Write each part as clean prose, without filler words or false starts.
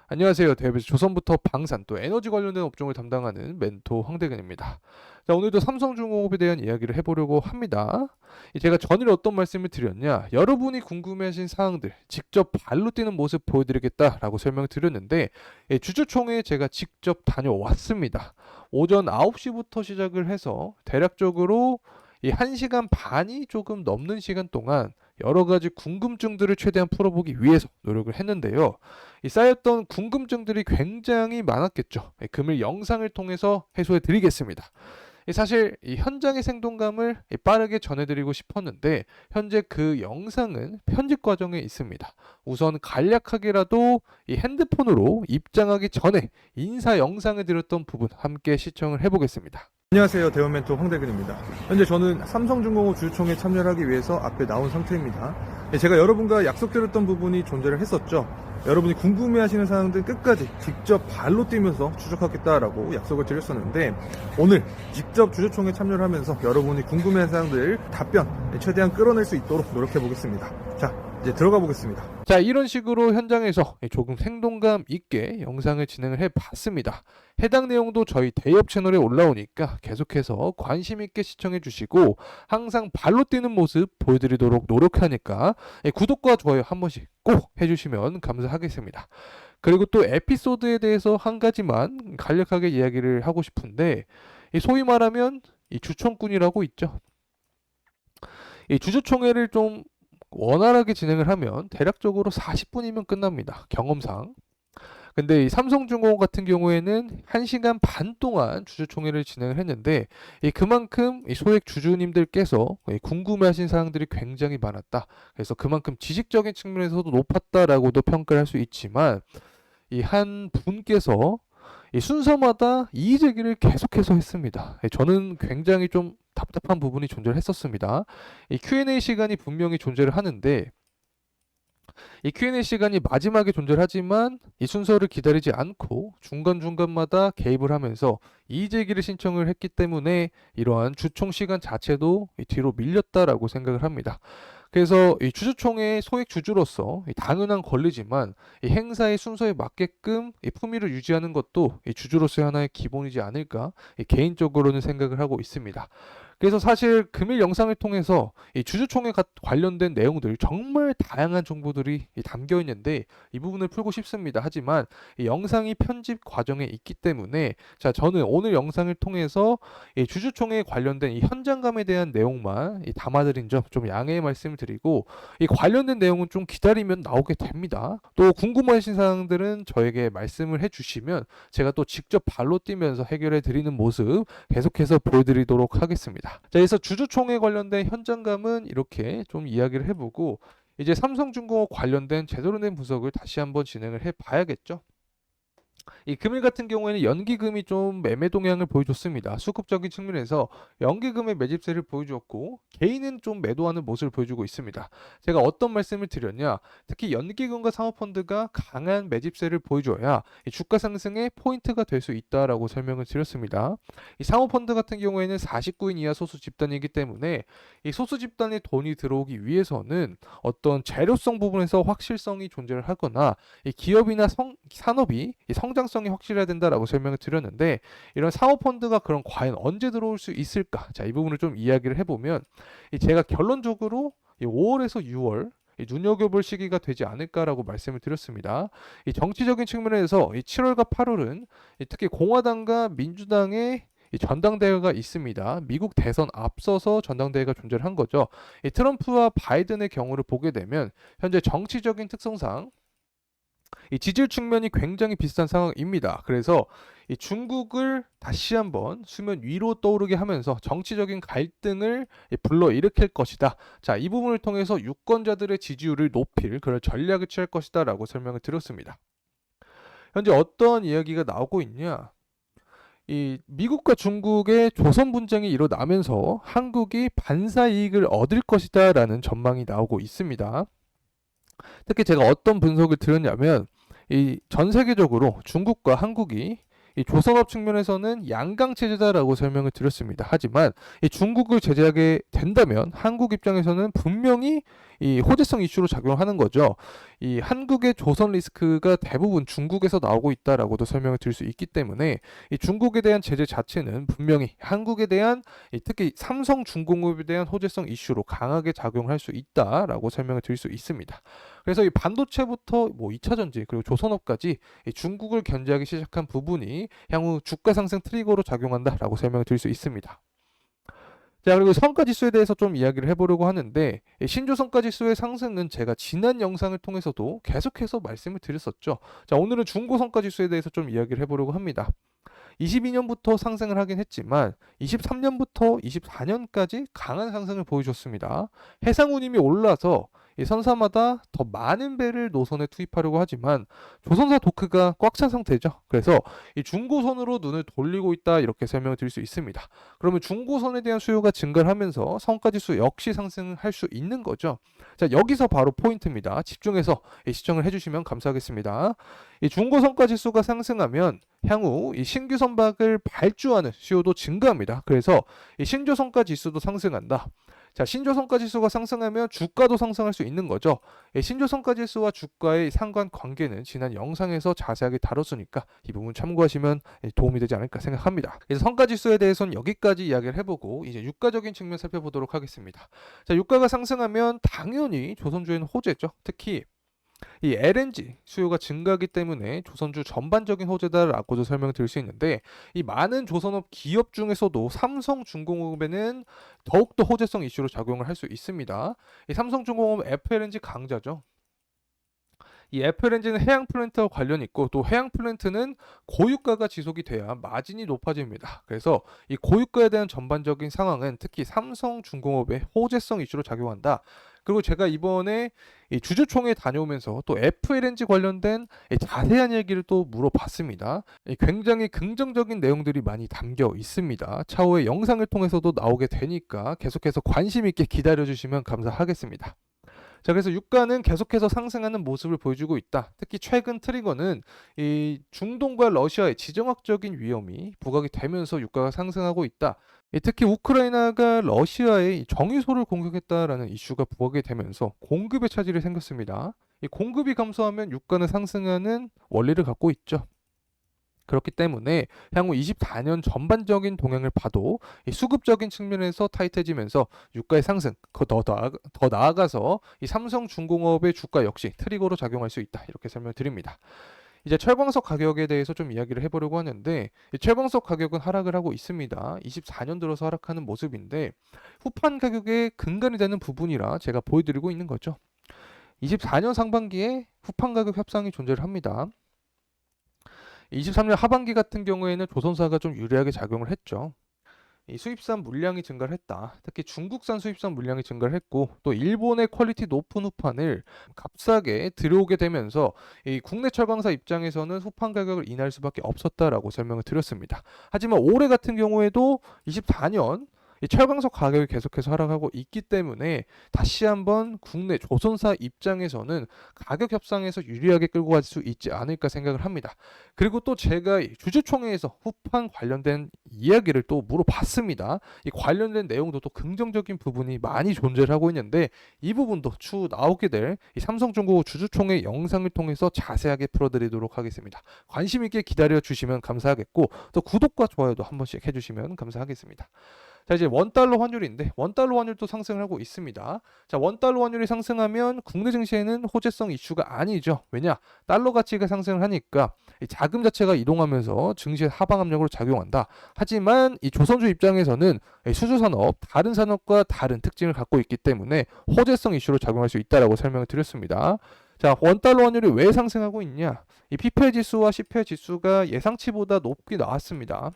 안녕하세요. 대비에서 조선부터 방산 또 에너지 관련된 업종을 담당하는 멘토 황대근입니다. 자, 오늘도 삼성중공업에 대한 이야기를 해보려고 합니다. 제가 전일 어떤 말씀을 드렸냐? 여러분이 궁금해하신 사항들 직접 발로 뛰는 모습 보여드리겠다라고 설명을 드렸는데 주주총회에 제가 직접 다녀왔습니다. 오전 9시부터 시작을 해서 대략적으로 이 1시간 반이 조금 넘는 시간 동안 여러 가지 궁금증들을 최대한 풀어보기 위해서 노력을 했는데요. 이 쌓였던 궁금증들이 굉장히 많았겠죠. 금일 영상을 통해서 해소해 드리겠습니다. 사실 이 현장의 생동감을 빠르게 전해드리고 싶었는데 현재 그 영상은 편집 과정에 있습니다. 우선 간략하게라도 이 핸드폰으로 입장하기 전에 인사 영상을 드렸던 부분 함께 시청을 해보겠습니다. 안녕하세요. 대원 멘토 황대근입니다. 현재 저는 삼성중공업 주주총회에 참여를 하기 위해서 앞에 나온 상태입니다. 제가 여러분과 약속드렸던 부분이 존재를 했었죠. 여러분이 궁금해하시는 사항들 끝까지 직접 발로 뛰면서 추적하겠다라고 약속을 드렸었는데 오늘 직접 주주총회에 참여를 하면서 여러분이 궁금해하는 사항들 답변 최대한 끌어낼 수 있도록 노력해 보겠습니다. 자, 이제 들어가 보겠습니다. 자, 이런 식으로 현장에서 조금 생동감 있게 영상을 진행을 해봤습니다. 해당 내용도 저희 대엽 채널에 올라오니까 계속해서 관심 있게 시청해 주시고 항상 발로 뛰는 모습 보여드리도록 노력하니까 구독과 좋아요 한 번씩 꼭 해주시면 감사하겠습니다. 그리고 또 에피소드에 대해서 한 가지만 간략하게 이야기를 하고 싶은데 소위 말하면 이 주총꾼이라고 있죠. 이 주주총회를 좀 원활하게 진행을 하면 대략적으로 40분이면 끝납니다. 경험상. 근데 이 삼성중공업 같은 경우에는 1시간 반 동안 주주총회를 진행을 했는데 그만큼 이 소액 주주님들께서 궁금해하신 사항들이 굉장히 많았다. 그래서 그만큼 지식적인 측면에서도 높았다라고도 평가를 할 수 있지만 이 한 분께서 이 순서마다 이의 제기를 계속해서 했습니다. 저는 굉장히 좀 답답한 부분이 존재를 했었습니다. 이 Q&A 시간이 분명히 존재를 하는데 이 Q&A 시간이 마지막에 존재를 하지만 이 순서를 기다리지 않고 중간중간마다 개입을 하면서 이의 제기를 신청을 했기 때문에 이러한 주총 시간 자체도 뒤로 밀렸다라고 생각을 합니다. 그래서 이 주주총회의 소액 주주로서 당연한 권리지만 이 행사의 순서에 맞게끔 이 품위를 유지하는 것도 이 주주로서의 하나의 기본이지 않을까 개인적으로는 생각을 하고 있습니다. 그래서 사실 금일 영상을 통해서 이 주주총회 관련된 내용들 정말 다양한 정보들이 담겨 있는데 이 부분을 풀고 싶습니다. 하지만 이 영상이 편집 과정에 있기 때문에 자, 저는 오늘 영상을 통해서 이 주주총회에 관련된 이 현장감에 대한 내용만 담아드린 점 좀 양해의 말씀을 드리고 이 관련된 내용은 좀 기다리면 나오게 됩니다. 또 궁금하신 사항들은 저에게 말씀을 해주시면 제가 또 직접 발로 뛰면서 해결해 드리는 모습 계속해서 보여드리도록 하겠습니다. 자, 그래서 주주총회 관련된 현장감은 이렇게 좀 이야기를 해보고 이제 삼성중공업 관련된 제대로 된 분석을 다시 한번 진행을 해봐야겠죠. 이 금일 같은 경우에는 연기금이 좀 매매 동향을 보여줬습니다. 수급적인 측면에서 연기금의 매집세를 보여주었고 개인은 좀 매도하는 모습을 보여주고 있습니다. 제가 어떤 말씀을 드렸냐, 특히 연기금과 사모펀드가 강한 매집세를 보여줘야 이 주가 상승의 포인트가 될 수 있다라고 설명을 드렸습니다. 이 사모펀드 같은 경우에는 49인 이하 소수 집단이기 때문에 이 소수 집단의 돈이 들어오기 위해서는 어떤 재료성 부분에서 확실성이 존재를 하거나 이 기업이나 산업이 이 성장성이 확실해야 된다라고 설명을 드렸는데 이런 사모펀드가 그럼 과연 언제 들어올 수 있을까? 자, 이 부분을 좀 이야기를 해보면 제가 결론적으로 5월에서 6월 눈여겨볼 시기가 되지 않을까라고 말씀을 드렸습니다. 이 정치적인 측면에서 이 7월과 8월은 특히 공화당과 민주당의 이 전당대회가 있습니다. 미국 대선 앞서서 전당대회가 존재를 한 거죠. 이 트럼프와 바이든의 경우를 보게 되면 현재 정치적인 특성상 이 지지율 측면이 굉장히 비슷한 상황입니다. 그래서 이 중국을 다시 한번 수면 위로 떠오르게 하면서 정치적인 갈등을 불러일으킬 것이다. 자, 이 부분을 통해서 유권자들의 지지율을 높일 그런 전략을 취할 것이다라고 설명을 드렸습니다. 현재 어떤 이야기가 나오고 있냐? 이 미국과 중국의 조선 분쟁이 일어나면서 한국이 반사 이익을 얻을 것이다라는 전망이 나오고 있습니다. 특히 제가 어떤 분석을 드렸냐면 이 전 세계적으로 중국과 한국이 이 조선업 측면에서는 양강 체제다라고 설명을 드렸습니다. 하지만 이 중국을 제재하게 된다면 한국 입장에서는 분명히 이 호재성 이슈로 작용하는 거죠. 이 한국의 조선 리스크가 대부분 중국에서 나오고 있다라고도 설명을 드릴 수 있기 때문에 이 중국에 대한 제재 자체는 분명히 한국에 대한 특히 삼성중공업에 대한 호재성 이슈로 강하게 작용할 수 있다라고 설명을 드릴 수 있습니다. 그래서 이 반도체부터 뭐 2차 전지 그리고 조선업까지 이 중국을 견제하기 시작한 부분이 향후 주가 상승 트리거로 작용한다라고 설명을 드릴 수 있습니다. 자, 그리고 성과지수에 대해서 좀 이야기를 해보려고 하는데 이 신조 성과지수의 상승은 제가 지난 영상을 통해서도 계속해서 말씀을 드렸었죠. 자, 오늘은 중고 성과지수에 대해서 좀 이야기를 해보려고 합니다. 22년부터 상승을 하긴 했지만 23년부터 24년까지 강한 상승을 보여줬습니다. 해상운임이 올라서 이 선사마다 더 많은 배를 노선에 투입하려고 하지만 조선사 도크가 꽉 찬 상태죠. 그래서 이 중고선으로 눈을 돌리고 있다 이렇게 설명을 드릴 수 있습니다. 그러면 중고선에 대한 수요가 증가를 하면서 성과지수 역시 상승할 수 있는 거죠. 자, 여기서 바로 포인트입니다. 집중해서 시청을 해주시면 감사하겠습니다. 이 중고 성과지수가 상승하면 향후 이 신규 선박을 발주하는 수요도 증가합니다. 그래서 이 신조 성과지수도 상승한다. 자, 신조 성과지수가 상승하면 주가도 상승할 수 있는 거죠. 신조 성과지수와 주가의 상관 관계는 지난 영상에서 자세하게 다뤘으니까 이 부분 참고하시면 도움이 되지 않을까 생각합니다. 그래서 성과지수에 대해서는 여기까지 이야기를 해보고 이제 유가적인 측면 살펴보도록 하겠습니다. 자, 유가가 상승하면 당연히 조선주에는 호재죠. 특히 이 LNG 수요가 증가하기 때문에 조선주 전반적인 호재다라고도 설명드릴 수 있는데 이 많은 조선업 기업 중에서도 삼성중공업에는 더욱더 호재성 이슈로 작용을 할 수 있습니다. 이 삼성중공업 FLNG 강자죠. 이 FLNG는 해양 플랜트와 관련이 있고 또 해양 플랜트는 고유가가 지속이 돼야 마진이 높아집니다. 그래서 이 고유가에 대한 전반적인 상황은 특히 삼성중공업의 호재성 이슈로 작용한다. 그리고 제가 이번에 이 주주총회 다녀오면서 또 FLNG 관련된 자세한 얘기를 또 물어봤습니다. 굉장히 긍정적인 내용들이 많이 담겨 있습니다. 차후에 영상을 통해서도 나오게 되니까 계속해서 관심 있게 기다려주시면 감사하겠습니다. 자, 그래서 유가는 계속해서 상승하는 모습을 보여주고 있다. 특히 최근 트리거는 이 중동과 러시아의 지정학적인 위험이 부각이 되면서 유가가 상승하고 있다. 특히 우크라이나가 러시아의 정유소를 공격했다라는 이슈가 부각이 되면서 공급의 차질이 생겼습니다. 이 공급이 감소하면 유가는 상승하는 원리를 갖고 있죠. 그렇기 때문에 향후 24년 전반적인 동향을 봐도 이 수급적인 측면에서 타이트해지면서 유가의 상승, 더 나아가서 이 삼성중공업의 주가 역시 트리거로 작용할 수 있다. 이렇게 설명드립니다. 이제 철광석 가격에 대해서 좀 이야기를 해보려고 하는데 이 철광석 가격은 하락을 하고 있습니다. 24년 들어서 하락하는 모습인데 후판 가격에 근간이 되는 부분이라 제가 보여드리고 있는 거죠. 24년 상반기에 후판 가격 협상이 존재를 합니다. 23년 하반기 같은 경우에는 조선사가 좀 유리하게 작용을 했죠. 이 수입산 물량이 증가를 했다. 특히 중국산 수입산 물량이 증가를 했고 또 일본의 퀄리티 높은 후판을 값싸게 들여오게 되면서 이 국내 철강사 입장에서는 후판 가격을 인하할 수밖에 없었다라고 설명을 드렸습니다. 하지만 올해 같은 경우에도 24년 이 철강석 가격이 계속해서 하락하고 있기 때문에 다시 한번 국내 조선사 입장에서는 가격 협상에서 유리하게 끌고 갈 수 있지 않을까 생각을 합니다. 그리고 또 제가 주주총회에서 후판 관련된 이야기를 또 물어봤습니다. 이 관련된 내용도 또 긍정적인 부분이 많이 존재를 하고 있는데 이 부분도 추후 나오게 될 이 삼성중공업 주주총회 영상을 통해서 자세하게 풀어드리도록 하겠습니다. 관심 있게 기다려 주시면 감사하겠고 또 구독과 좋아요도 한 번씩 해주시면 감사하겠습니다. 자, 이제 원달러 환율인데 원달러 환율도 상승을 하고 있습니다. 자, 원달러 환율이 상승하면 국내 증시에는 호재성 이슈가 아니죠. 왜냐? 달러 가치가 상승을 하니까 이 자금 자체가 이동하면서 증시의 하방 압력으로 작용한다. 하지만 이 조선주 입장에서는 수주산업, 다른 산업과 다른 특징을 갖고 있기 때문에 호재성 이슈로 작용할 수 있다라고 설명을 드렸습니다. 자, 원달러 환율이 왜 상승하고 있냐? 이 PPI 지수와 CPI 지수가 예상치보다 높게 나왔습니다.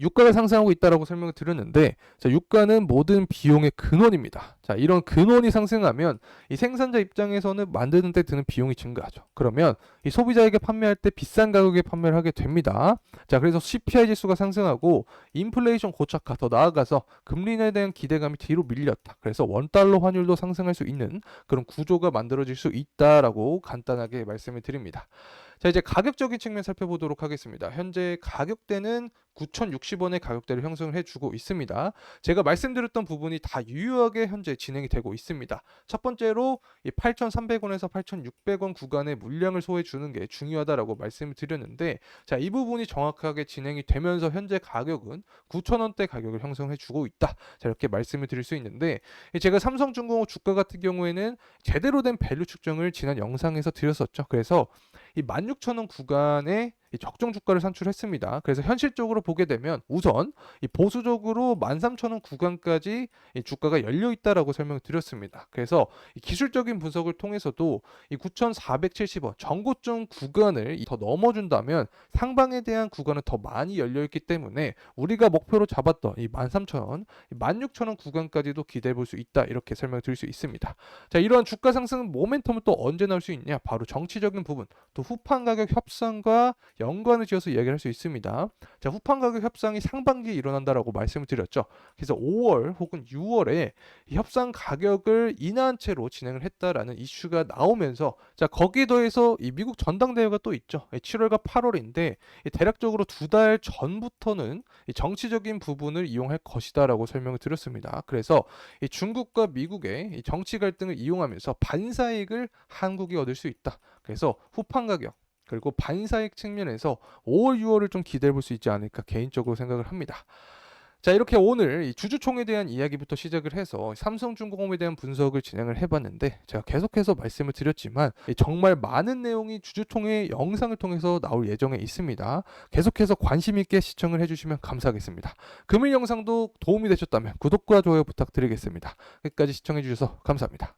유가가 상승하고 있다라고 설명을 드렸는데 자, 유가는 모든 비용의 근원입니다. 자, 이런 근원이 상승하면 이 생산자 입장에서는 만드는 데 드는 비용이 증가하죠. 그러면 이 소비자에게 판매할 때 비싼 가격에 판매를 하게 됩니다. 자, 그래서 CPI 지수가 상승하고 인플레이션 고착화, 더 나아가서 금리에 대한 기대감이 뒤로 밀렸다. 그래서 원달러 환율도 상승할 수 있는 그런 구조가 만들어질 수 있다라고 간단하게 말씀을 드립니다. 자, 이제 가격적인 측면 살펴보도록 하겠습니다. 현재 가격대는 9,060원의 가격대를 형성을 해주고 있습니다. 제가 말씀드렸던 부분이 다 유효하게 현재 진행이 되고 있습니다. 첫 번째로 이 8,300원에서 8,600원 구간의 물량을 소화해 주는 게 중요하다라고 말씀을 드렸는데, 자, 이 부분이 정확하게 진행이 되면서 현재 가격은 9,000원대 가격을 형성해 주고 있다. 자, 이렇게 말씀을 드릴 수 있는데, 제가 삼성중공업 주가 같은 경우에는 제대로 된 밸류 측정을 지난 영상에서 드렸었죠. 그래서 이 16,000원 구간에 이 적정 주가를 산출했습니다. 그래서 현실적으로 보게 되면 우선 이 보수적으로 13,000원 구간까지 이 주가가 열려 있다라고 설명을 드렸습니다. 그래서 이 기술적인 분석을 통해서도 이 9,470원 전고점 구간을 더 넘어준다면 상방에 대한 구간은 더 많이 열려 있기 때문에 우리가 목표로 잡았던 이 13,000원, 16,000원 구간까지도 기대해 볼 수 있다, 이렇게 설명을 드릴 수 있습니다. 자, 이러한 주가 상승 모멘텀은 또 언제 나올 수 있냐? 바로 정치적인 부분, 또 후판 가격 협상과 연관을 지어서 이야기를 할 수 있습니다. 자, 후판 가격 협상이 상반기에 일어난다라고 말씀을 드렸죠. 그래서 5월 혹은 6월에 협상 가격을 인하한 채로 진행을 했다라는 이슈가 나오면서, 자, 거기에 더해서 이 미국 전당대회가 또 있죠. 7월과 8월인데 대략적으로 2달 전부터는 이 정치적인 부분을 이용할 것이다라고 설명을 드렸습니다. 그래서 이 중국과 미국의 이 정치 갈등을 이용하면서 반사이익을 한국이 얻을 수 있다. 그래서 후판 가격 그리고 반사익 측면에서 5월, 6월을 좀 기대해 볼 수 있지 않을까 개인적으로 생각을 합니다. 자, 이렇게 오늘 이 주주총에 대한 이야기부터 시작을 해서 삼성중공업에 대한 분석을 진행을 해봤는데, 제가 계속해서 말씀을 드렸지만 정말 많은 내용이 주주총회 영상을 통해서 나올 예정에 있습니다. 계속해서 관심 있게 시청을 해주시면 감사하겠습니다. 금일 영상도 도움이 되셨다면 구독과 좋아요 부탁드리겠습니다. 끝까지 시청해주셔서 감사합니다.